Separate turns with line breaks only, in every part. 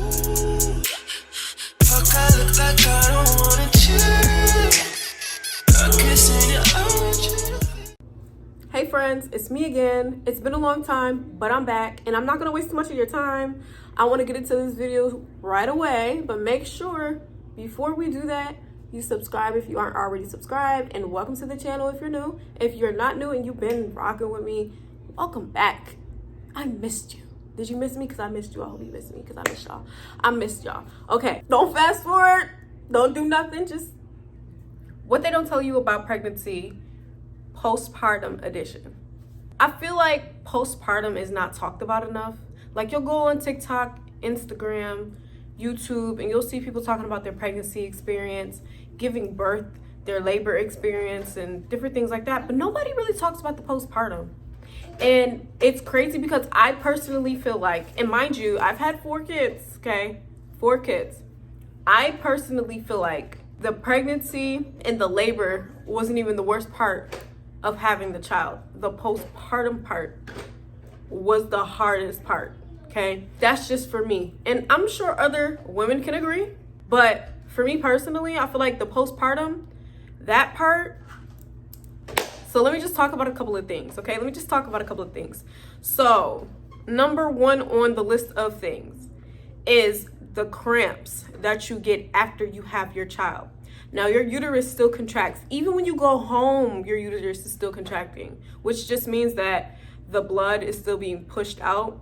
Fuck, I look like I don't wanna chill. I'm kissing your orange.
Hey friends, it's me again. It's been a long time, but I'm back and I'm not gonna waste too much of your time. I wanna get into this video right away, but make sure before we do that, you subscribe if you aren't already subscribed, and welcome to the channel if you're new. If you're not new and you've been rocking with me, welcome back. I missed you. Did you miss me? Because I missed you. I hope you missed me because I missed y'all. I missed y'all. Okay, don't fast forward. Don't do nothing. Just what they don't tell you about pregnancy, postpartum edition. I feel like postpartum is not talked about enough. Like, you'll go on TikTok, Instagram, YouTube, and you'll see people talking about their pregnancy experience, giving birth, their labor experience, and different things like that. But nobody really talks about the postpartum. And it's crazy because I personally feel like, and mind you, I've had 4 kids, okay? 4 kids. I personally feel like the pregnancy and the labor wasn't even the worst part of having the child. The postpartum part was the hardest part, okay? That's just for me. And I'm sure other women can agree, but for me personally, I feel like the postpartum, that part. So let me just talk about a couple of things, okay? Let me just talk about a couple of things. So number 1 on the list of things is the cramps that you get after you have your child. Now, your uterus still contracts. Even when you go home, your uterus is still contracting, which just means that the blood is still being pushed out.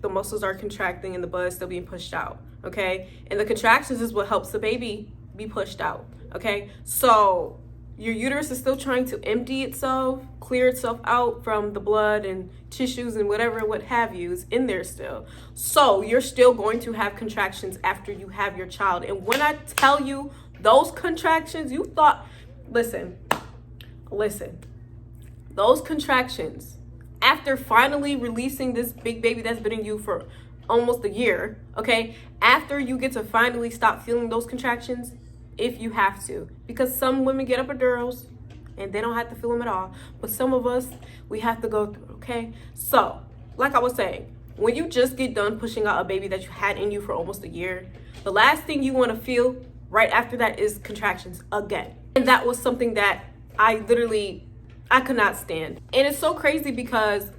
The muscles are contracting and the blood is still being pushed out, okay? And the contractions is what helps the baby be pushed out, okay? So your uterus is still trying to empty itself, clear itself out from the blood and tissues and whatever, what have you, is in there still. So you're still going to have contractions after you have your child. And when I tell you those contractions, you thought, listen, those contractions, after finally releasing this big baby that's been in you for almost a year, okay, after you get to finally stop feeling those contractions, if you have to, because some women get epidurals and they don't have to feel them at all, but some of us, we have to go through, okay? So like I was saying, when you just get done pushing out a baby that you had in you for almost a year, the last thing you want to feel right after that is contractions again. And that was something that I could not stand. And it's so crazy because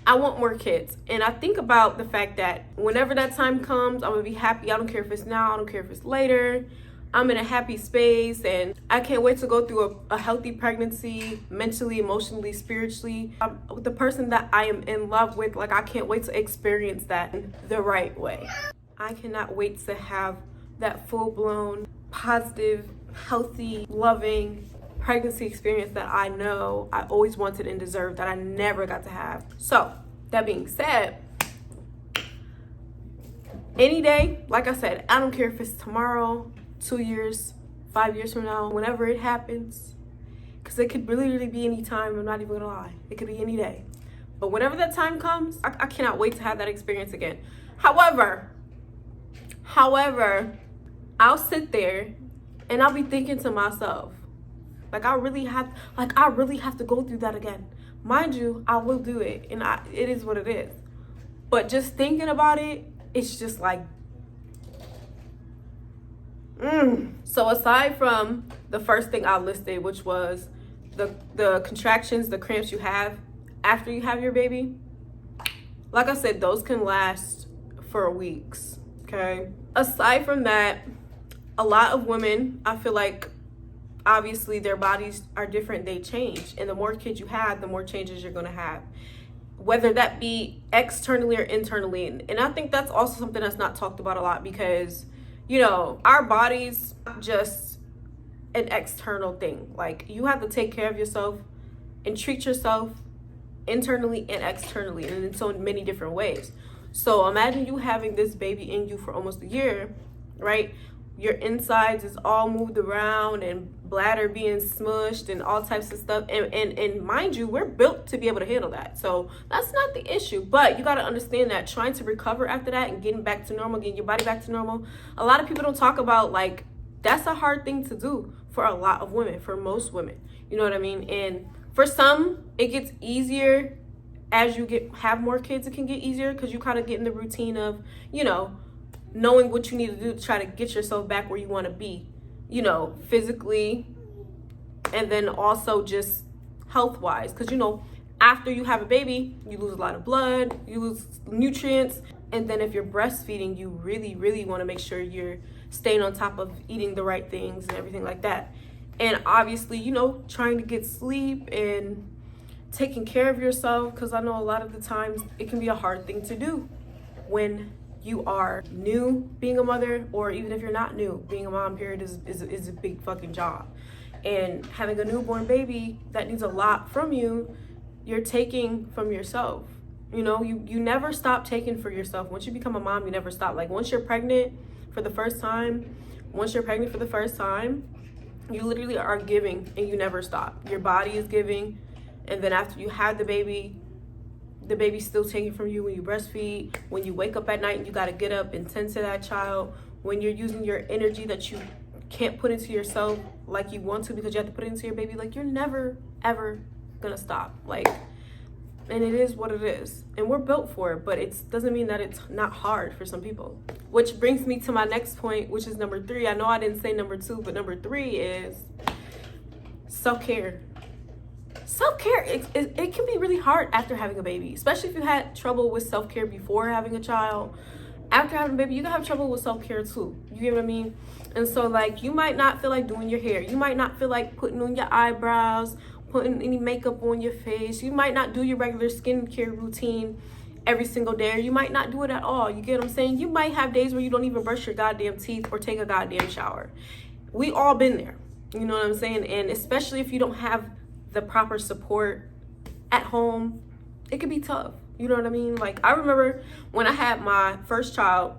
I want more kids. And I think about the fact that whenever that time comes, I'm gonna be happy. I don't care if it's now, I don't care if it's later. I'm in a happy space, and I can't wait to go through a healthy pregnancy, mentally, emotionally, spiritually. With the person that I am in love with, like, I can't wait to experience that the right way. I cannot wait to have that full-blown, positive, healthy, loving pregnancy experience that I know I always wanted and deserved that I never got to have. So, that being said, any day, like I said, I don't care if it's tomorrow, 2 years, 5 years from now, whenever it happens, because it could really be any time. I'm not even gonna lie, it could be any day. But whenever that time comes, I cannot wait to have that experience again. However, I'll sit there and I'll be thinking to myself, like, I really have to go through that again. Mind you, I will do it, and it is what it is. But just thinking about it, it's just like, So aside from the first thing I listed, which was the contractions, the cramps you have after you have your baby, like I said, those can last for weeks, okay? Aside from that, a lot of women, I feel like, obviously their bodies are different, they change. And the more kids you have, the more changes you're gonna have, whether that be externally or internally. And I think that's also something that's not talked about a lot, because, you know, our bodies just an external thing. Like, you have to take care of yourself and treat yourself internally and externally, and in so many different ways. So imagine you having this baby in you for almost a year, right? Your insides is all moved around and bladder being smushed and all types of stuff. And mind you, we're built to be able to handle that. So that's not the issue. But you got to understand that trying to recover after that and getting back to normal, getting your body back to normal, a lot of people don't talk about, like, that's a hard thing to do for a lot of women, for most women. You know what I mean? And for some, it gets easier as you have more kids. It can get easier because you kind of get in the routine of, you know, knowing what you need to do to try to get yourself back where you want to be, you know, physically, and then also just health-wise. Because, you know, after you have a baby, you lose a lot of blood, you lose nutrients. And then if you're breastfeeding, you really, really want to make sure you're staying on top of eating the right things and everything like that. And obviously, you know, trying to get sleep and taking care of yourself, because I know a lot of the times it can be a hard thing to do when you are new being a mother, or even if you're not new, being a mom, period, is a big fucking job. And having a newborn baby that needs a lot from you, you're taking from yourself. You know, you never stop taking for yourself. Once you become a mom, you never stop. Like once you're pregnant for the first time, you literally are giving and you never stop. Your body is giving. And then after you have the baby's still taking from you when you breastfeed, when you wake up at night and you got to get up and tend to that child, when you're using your energy that you can't put into yourself like you want to because you have to put it into your baby, like you're never, ever gonna stop. Like, and it is what it is. And we're built for it, but it doesn't mean that it's not hard for some people. Which brings me to my next point, which is number 3. I know I didn't say number 2, but number 3 is self-care. Self-care, it can be really hard after having a baby, especially if you had trouble with self-care before having a child. After having a baby, you can have trouble with self-care too. You get what I mean? And so, like, you might not feel like doing your hair. You might not feel like putting on your eyebrows, putting any makeup on your face. You might not do your regular skincare routine every single day, or you might not do it at all. You get what I'm saying? You might have days where you don't even brush your goddamn teeth or take a goddamn shower. We all been there. You know what I'm saying? And especially if you don't have the proper support at home, it can be tough. You know what I mean? Like, I remember when I had my first child,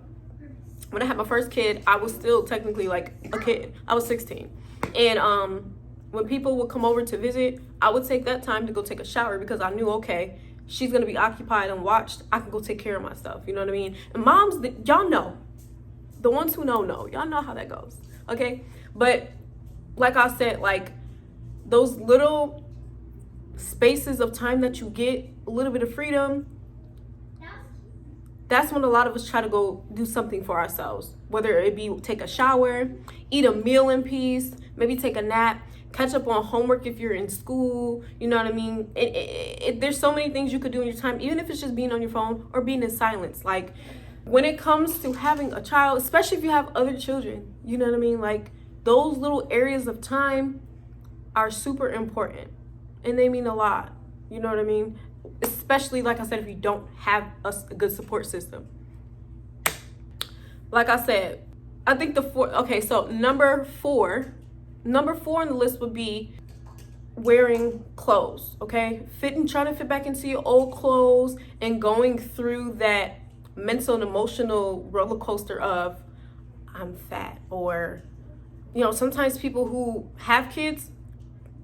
when I had my first kid, I was still technically like a kid. I was 16. And when people would come over to visit, I would take that time to go take a shower because I knew, okay, she's going to be occupied and watched. I can go take care of my stuff. You know what I mean? And moms, y'all know. The ones who know. Y'all know how that goes. Okay? But like I said, like, those little spaces of time that you get, a little bit of freedom, that's when a lot of us try to go do something for ourselves. Whether it be take a shower, eat a meal in peace, maybe take a nap, catch up on homework if you're in school. You know what I mean? There's so many things you could do in your time, even if it's just being on your phone or being in silence. Like, when it comes to having a child, especially if you have other children, you know what I mean? Like, those little areas of time are super important, and they mean a lot. You know what I mean? Especially, like I said, if you don't have a good support system. Like I said, I think so number four on the list would be wearing clothes, okay? Trying to fit back into your old clothes and going through that mental and emotional roller coaster of, I'm fat. Or, you know, sometimes people who have kids,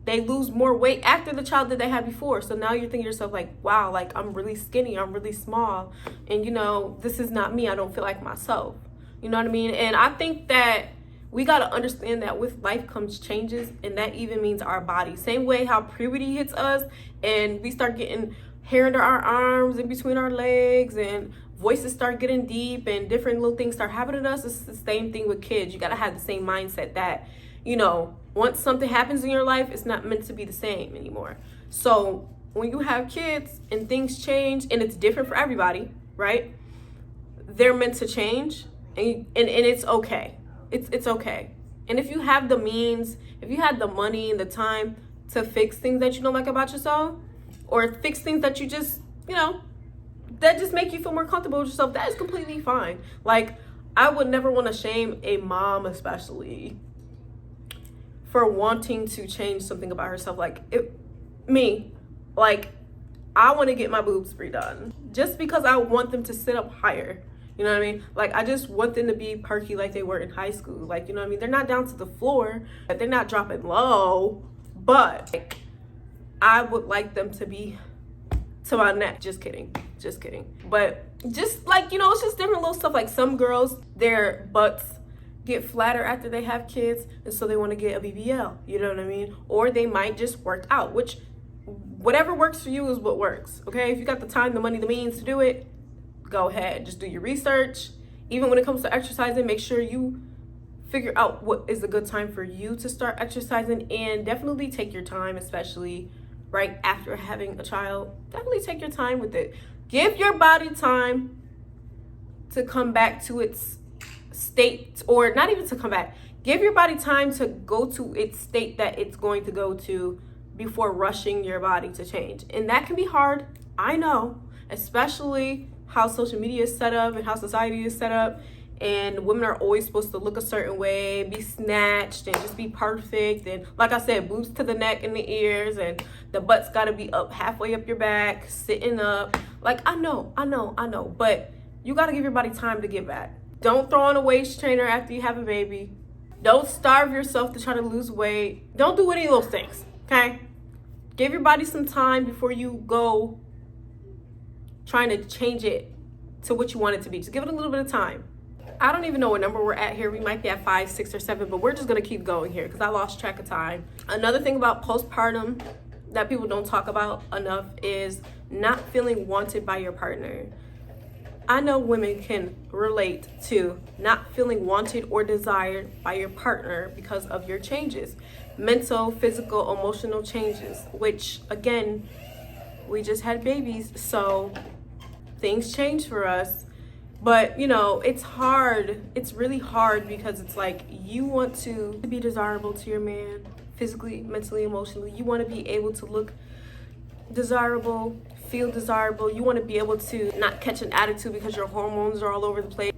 they lose more weight after the child that they had before. So now you're thinking to yourself, like, wow, like, I'm really skinny, I'm really small, and, you know, this is not me. I don't feel like myself. You know what I mean? And I think that we got to understand that with life comes changes, and that even means our body. Same way how puberty hits us and we start getting hair under our arms, in between our legs, and voices start getting deep, and different little things start happening to us. It's the same thing with kids. You got to have the same mindset that, you know, once something happens in your life, it's not meant to be the same anymore. So when you have kids and things change, and it's different for everybody, right? They're meant to change, and it's okay. It's okay. And if you have the means, if you had the money and the time to fix things that you don't like about yourself, or fix things that you just, you know, that just make you feel more comfortable with yourself, that is completely fine. Like, I would never want to shame a mom, especially, for wanting to change something about herself. Like, I want to get my boobs redone just because I want them to sit up higher. You know what I mean? Like, I just want them to be perky like they were in high school. Like, you know what I mean? They're not down to the floor, but they're not dropping low, but like, I would like them to be to my neck. Just kidding. But just, like, you know, it's just different little stuff. Like, some girls, their butts get flatter after they have kids, and so they want to get a BBL. You know what I mean? Or they might just work out, which, whatever works for you is what works. Okay? If you got the time, the money, the means to do it, go ahead. Just do your research, even when it comes to exercising, make sure you figure out what is a good time for you to start exercising, and definitely take your time, especially right after having a child. Definitely take your time with it. Give your body time to come back to its state, or not even to come back. Give your body time to go to its state that it's going to go to before rushing your body to change. And that can be hard, I know, especially how social media is set up and how society is set up. And women are always supposed to look a certain way, be snatched, and just be perfect. And like I said, boobs to the neck and the ears, and the butt's got to be up halfway up your back, sitting up. Like, I know. But you got to give your body time to get back. Don't throw on a waist trainer after you have a baby. Don't starve yourself to try to lose weight. Don't do any of those things, okay? Give your body some time before you go trying to change it to what you want it to be. Just give it a little bit of time. I don't even know what number we're at here. We might be at 5, 6, or 7, but we're just gonna keep going here because I lost track of time. Another thing about postpartum that people don't talk about enough is not feeling wanted by your partner. I know women can relate to not feeling wanted or desired by your partner because of your changes. Mental, physical, emotional changes, which again, we just had babies, so things change for us. But you know, it's hard. It's really hard because it's like you want to be desirable to your man, physically, mentally, emotionally. You want to be able to look desirable, feel desirable. You want to be able to not catch an attitude because your hormones are all over the place.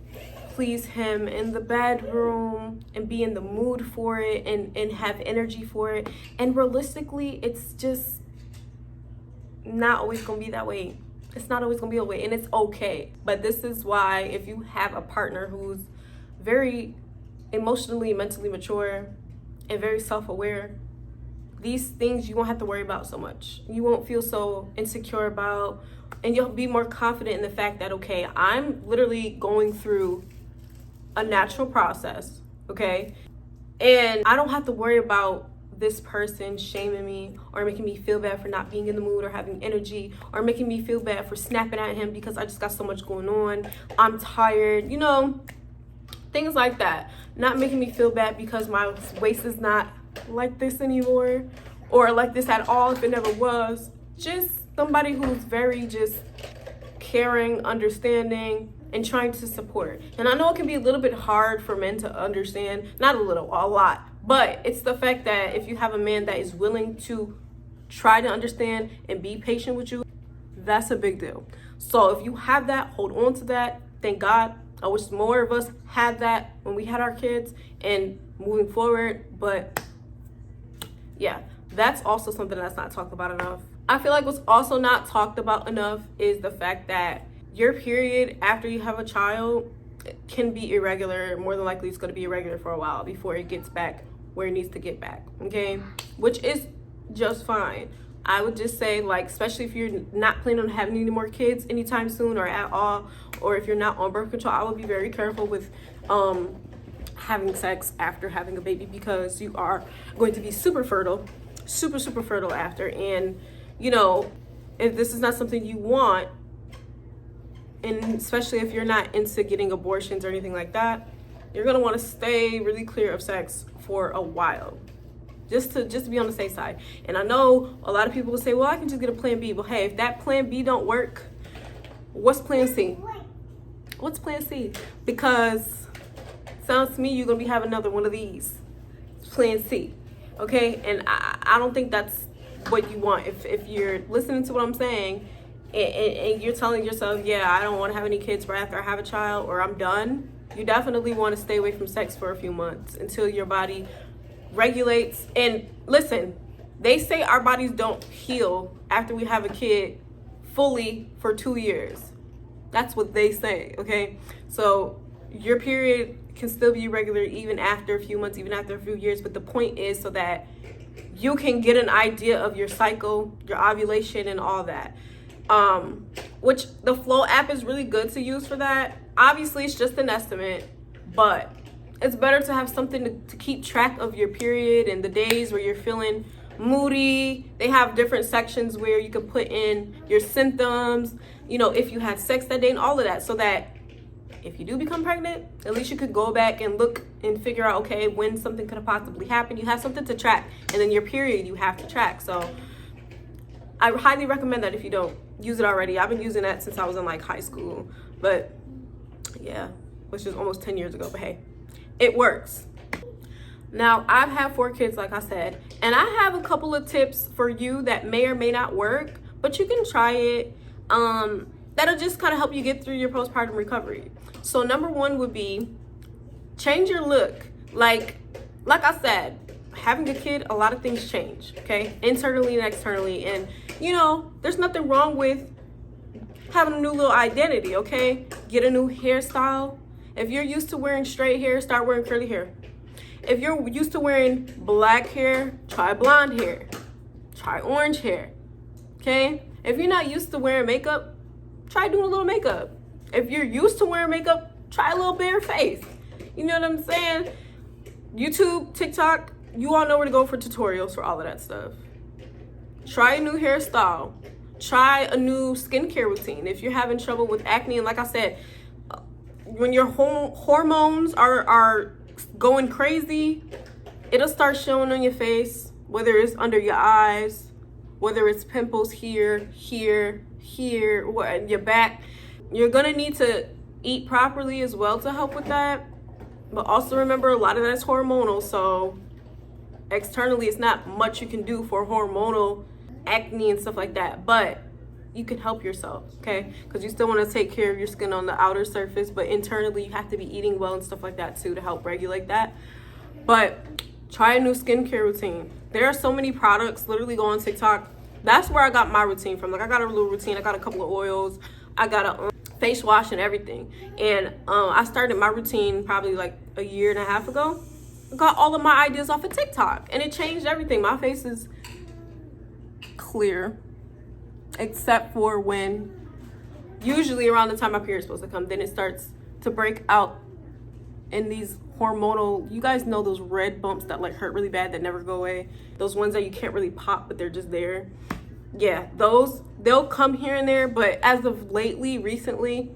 Please him in the bedroom and be in the mood for it, and have energy for it. And realistically, it's just not always gonna be that way. It's not always gonna be a way, and it's okay. But this is why, if you have a partner who's very emotionally, mentally mature and very self-aware, these things you won't have to worry about so much. You won't feel so insecure about, and you'll be more confident in the fact that, okay, I'm literally going through a natural process, okay? And I don't have to worry about this person shaming me or making me feel bad for not being in the mood or having energy, or making me feel bad for snapping at him because I just got so much going on. I'm tired, you know, things like that. Not making me feel bad because my waist is not like this anymore, or like this at all if it never was. Just somebody who's very just caring, understanding, and trying to support. And I know it can be a little bit hard for men to understand, not a little, a lot. But it's the fact that if you have a man that is willing to try to understand and be patient with you, that's a big deal. So if you have that, hold on to that. Thank God. I wish more of us had that when we had our kids and moving forward. But yeah, that's also something that's not talked about enough. I feel like what's also not talked about enough is the fact that your period after you have a child can be irregular. More than likely it's going to be irregular for a while before it gets back where it needs to get back, okay? Which is just fine. I would just say, like, especially if you're not planning on having any more kids anytime soon or at all, or if you're not on birth control, I would be very careful with having sex after having a baby, because you are going to be super fertile after. And you know, if this is not something you want, and especially if you're not into getting abortions or anything like that, you're gonna want to stay really clear of sex for a while, just to be on the safe side. And I know a lot of people will say, well, I can just get a plan B. But hey, if that plan B don't work, what's plan C? What's plan C? Because it sounds to me you're gonna be having another one of these. Plan C, okay? And I don't think that's what you want. If you're listening to what I'm saying, and you're telling yourself, yeah, I don't want to have any kids right after I have a child, or I'm done, you definitely want to stay away from sex for a few months until your body regulates. And listen, they say our bodies don't heal after we have a kid fully for 2 years. That's what they say, okay? So your period can still be regular even after a few months, even after a few years. But the point is so that you can get an idea of your cycle, your ovulation, and all that. Which the Flow app is really good to use for that. Obviously, it's just an estimate, but it's better to have something to keep track of your period and the days where you're feeling moody. They have different sections where you can put in your symptoms, you know, if you had sex that day and all of that, so that if you do become pregnant, at least you could go back and look and figure out, okay, when something could have possibly happened. You have something to track. And then your period you have to track. So I highly recommend that if you don't use it already. I've been using that since I was in like high school. But yeah, which is almost 10 years ago. But hey, it works. Now, I've had 4 kids, like I said, and I have a couple of tips for you that may or may not work, but you can try it. That'll just kind of help you get through your postpartum recovery. So number 1 would be change your look. Like I said, having a kid, a lot of things change, okay? Internally and externally. And, you know, there's nothing wrong with having a new little identity, okay? Get a new hairstyle. If you're used to wearing straight hair, start wearing curly hair. If you're used to wearing black hair, try blonde hair. Try orange hair, okay? If you're not used to wearing makeup, try doing a little makeup. If you're used to wearing makeup, try a little bare face. You know what I'm saying? YouTube, TikTok, you all know where to go for tutorials for all of that stuff. Try a new hairstyle. Try a new skincare routine. If you're having trouble with acne, and like I said, when your hormones are going crazy, it'll start showing on your face, whether it's under your eyes, whether it's pimples here, your back. You're gonna need to eat properly as well to help with that. But also remember, a lot of that's hormonal, so externally it's not much you can do for hormonal acne and stuff like that, but you can help yourself, okay? Because you still want to take care of your skin on the outer surface, but internally you have to be eating well and stuff like that too to help regulate that. But try a new skincare routine. There are so many products. Literally go on TikTok. That's where I got my routine from. Like, I got a little routine. I got a couple of oils. I got a face wash and everything. And I started my routine probably like a year and a half ago. I got all of my ideas off of TikTok, and it changed everything. My face is clear, except for when, usually around the time my period's supposed to come, then it starts to break out in these hormonal, you guys know those red bumps that like hurt really bad that never go away, those ones that you can't really pop but they're just there. Yeah, those, they'll come here and there, but as of recently,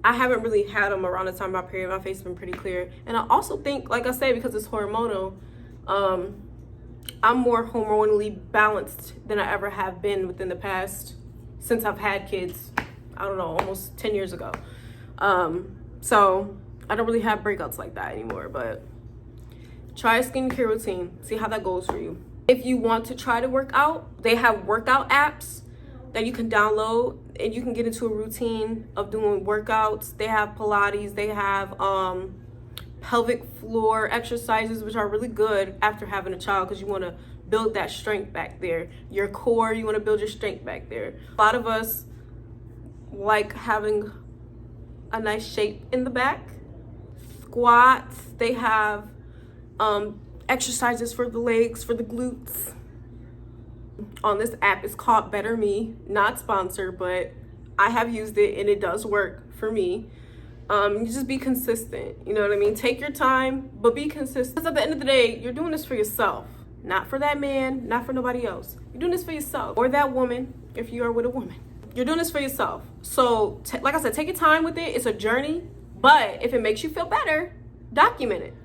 I haven't really had them around the time of my period. My face has been pretty clear. And I also think, like I say, because it's hormonal, I'm more hormonally balanced than I ever have been within the past, since I've had kids, I don't know, almost 10 years ago. So I don't really have breakouts like that anymore, but try a skincare routine, see how that goes for you. If you want to try to work out, they have workout apps that you can download and you can get into a routine of doing workouts. They have Pilates, they have pelvic floor exercises, which are really good after having a child because you want to build that strength back there. Your core, you want to build your strength back there. A lot of us like having a nice shape in the back. Squats, they have exercises for the legs, for the glutes. On this app, it's called Better Me, not sponsored, but I have used it and it does work for me. You just be consistent, you know what I mean? Take your time, but be consistent. Because at the end of the day, you're doing this for yourself, not for that man, not for nobody else. You're doing this for yourself, or that woman, if you are with a woman. You're doing this for yourself. So, like I said, take your time with it. It's a journey, but if it makes you feel better, document it.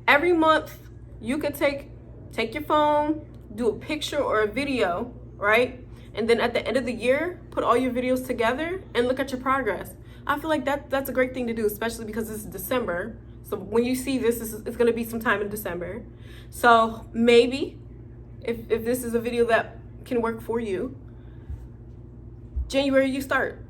Every month, you could take your phone, do a picture or a video, right? And then at the end of the year, put all your videos together and look at your progress. I feel like that's a great thing to do, especially because this is December. So when you see this, it's going to be sometime in December. So maybe if this is a video that can work for you, January you start.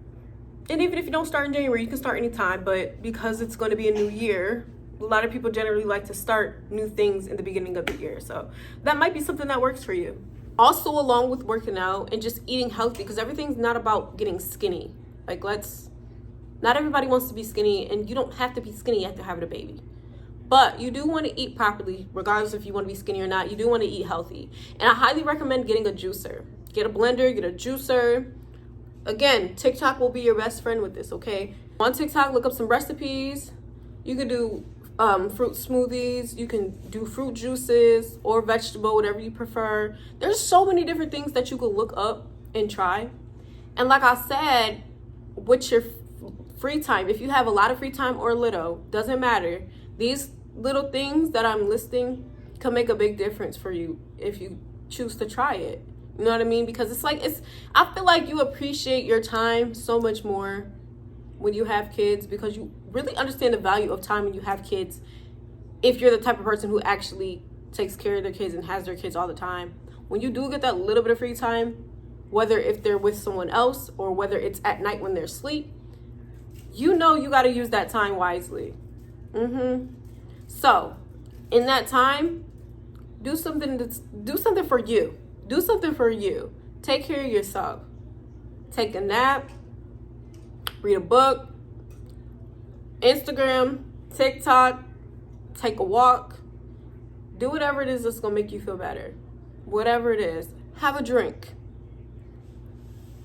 And even if you don't start in January, you can start anytime. But because it's going to be a new year, a lot of people generally like to start new things in the beginning of the year. So that might be something that works for you. Also, along with working out and just eating healthy, because everything's not about getting skinny. Like, not everybody wants to be skinny, and you don't have to be skinny after having a baby. But you do want to eat properly, regardless if you want to be skinny or not. You do want to eat healthy. And I highly recommend getting a juicer. Get a blender, get a juicer. Again, TikTok will be your best friend with this, okay? On TikTok, look up some recipes. You can do fruit smoothies, you can do fruit juices or vegetable, whatever you prefer. There's so many different things that you could look up and try. And like I said, with your free time. If you have a lot of free time or little, doesn't matter. These little things that I'm listing can make a big difference for you if you choose to try it. You know what I mean? Because I feel like you appreciate your time so much more when you have kids, because you really understand the value of time when you have kids. If you're the type of person who actually takes care of their kids and has their kids all the time, when you do get that little bit of free time, whether if they're with someone else or whether it's at night when they're asleep, you know you got to use that time wisely. So in that time, do something for you. Do something for you. Take care of yourself. Take a nap, read a book, Instagram, TikTok, take a walk. Do whatever it is that's gonna make you feel better. Whatever it is. Have a drink.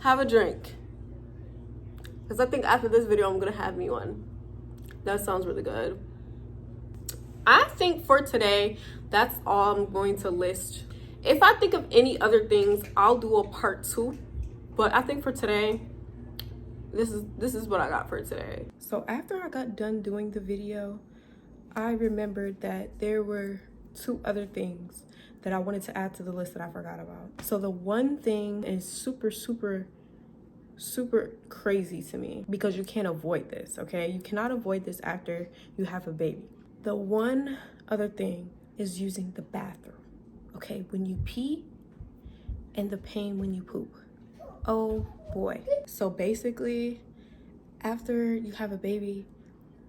Have a drink. Because I think after this video, I'm gonna have me one. That sounds really good. I think for today, that's all I'm going to list. If I think of any other things, I'll do a part 2. But I think for today, this is what I got for today. So after I got done doing the video, I remembered that there were 2 other things that I wanted to add to the list that I forgot about. So the one thing is super crazy to me, because you can't avoid this, okay? You cannot avoid this after you have a baby. The one other thing is using the bathroom, okay? When you pee and the pain when you poop. Oh boy. So basically, after you have a baby,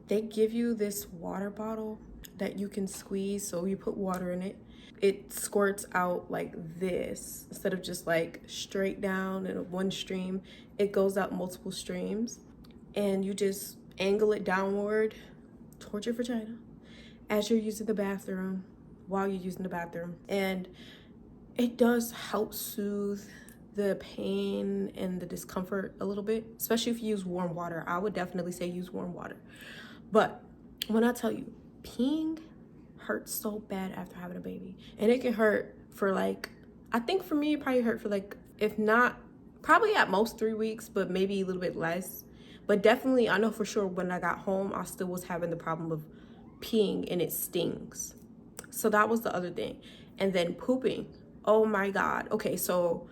they give you this water bottle that you can squeeze. So you put water in it. It squirts out like this. Instead of just like straight down in one stream, it goes out multiple streams. And you just angle it downward towards your vagina as you're using the bathroom, while you're using the bathroom. And it does help soothe the pain and the discomfort a little bit, especially if you use warm water. I would definitely say use warm water. But when I tell you, peeing hurts so bad after having a baby. And it can hurt for like, I think for me, it probably hurt for like, if not, probably at most 3 weeks, but maybe a little bit less. But definitely, I know for sure when I got home, I still was having the problem of peeing and it stings. So that was the other thing. And then pooping. Oh my God. Okay, so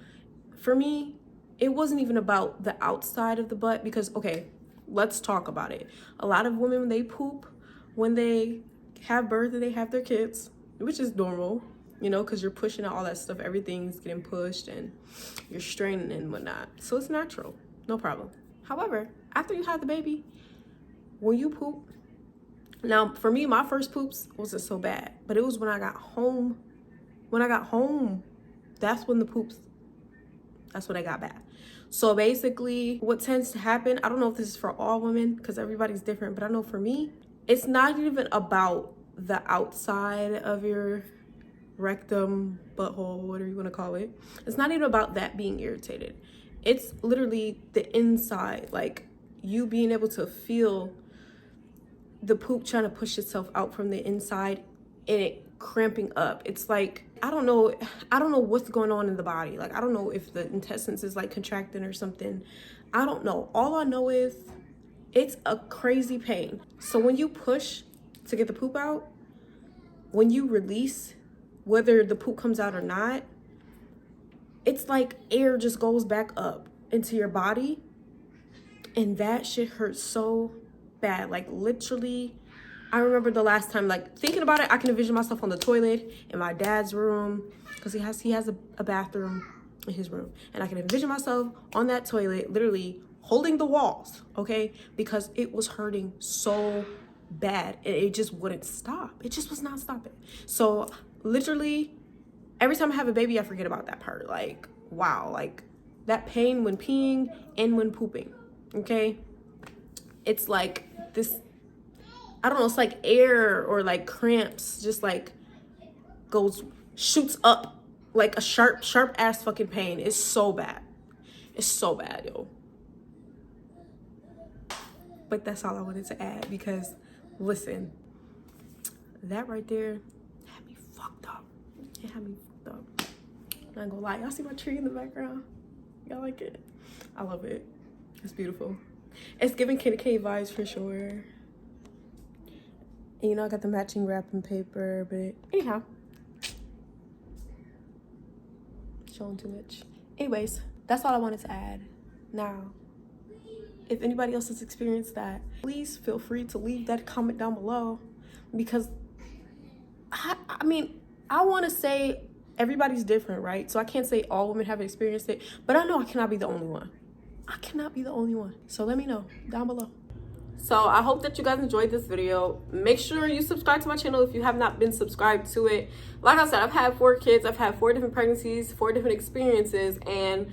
for me, it wasn't even about the outside of the butt, because, okay, let's talk about it. A lot of women, they poop when they have birth and they have their kids, which is normal, you know, because you're pushing out all that stuff. Everything's getting pushed and you're straining and whatnot. So it's natural, no problem. However, after you have the baby, when you poop, now for me, my first poops wasn't so bad, but it was when I got home. When I got home, that's when the poops, that's when I got bad. So basically, what tends to happen, I don't know if this is for all women because everybody's different, but I know for me, it's not even about the outside of your rectum, butthole, whatever you want to call it. It's not even about that being irritated. It's literally the inside, like you being able to feel the poop trying to push itself out from the inside and it cramping up. It's like, I don't know what's going on in the body. Like, I don't know if the intestines is like contracting or something. I don't know. All I know is it's a crazy pain. So when you push to get the poop out, when you release, whether the poop comes out or not, it's like air just goes back up into your body. And that shit hurts so bad. Like literally, I remember the last time, like thinking about it, I can envision myself on the toilet in my dad's room, because he has a bathroom in his room. And I can envision myself on that toilet, literally holding the walls, okay? Because it was hurting so bad and it just wouldn't stop. It just was not stopping. So literally, every time I have a baby, I forget about that part. Like, wow, like that pain when peeing and when pooping, okay? It's like this, I don't know, it's like air or like cramps, just like shoots up like a sharp ass fucking pain. It's so bad. It's so bad, yo. But that's all I wanted to add, because listen, that right there had me fucked up. It had me fucked up. I'm not gonna lie, y'all see my tree in the background? Y'all like it? I love it. It's beautiful. It's giving Kitty K vibes for sure. And you know, I got the matching wrapping paper, but anyhow. Showing too much. Anyways, that's all I wanted to add. Now, if anybody else has experienced that, please feel free to leave that comment down below, because I mean, I want to say everybody's different, right? So I can't say all women have experienced it, but I know I cannot be the only one. I cannot be the only one. So let me know down below. So I hope that you guys enjoyed this video. Make sure you subscribe to my channel if you have not been subscribed to it. Like I said, I've had 4 kids. I've had 4 different pregnancies, 4 different experiences, and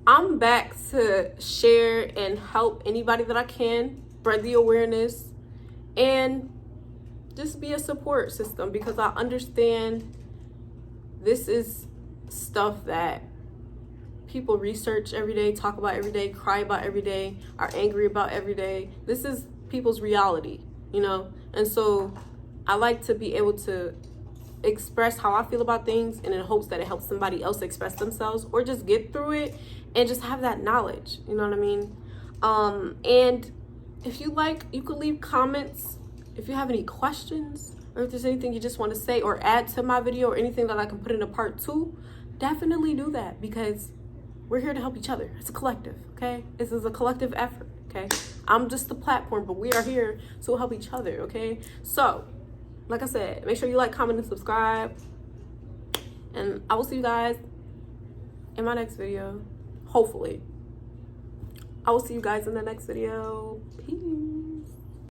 I'm back to share and help anybody that I can, spread the awareness, and just be a support system, because I understand this is stuff that people research every day, talk about every day, cry about every day, are angry about every day. This is people's reality, you know? And so I like to be able to express how I feel about things, and in hopes that it helps somebody else express themselves or just get through it and just have that knowledge, you know what I mean? And if you like, you could leave comments if you have any questions, or if there's anything you just want to say or add to my video, or anything that I can put in a part 2, definitely do that, because we're here to help each other. It's a collective, okay? This is a collective effort, okay? I'm just the platform, but we are here to help each other, okay? So, like I said, make sure you like, comment, and subscribe. And I will see you guys in my next video. Hopefully. I will see you guys in the next video. Peace.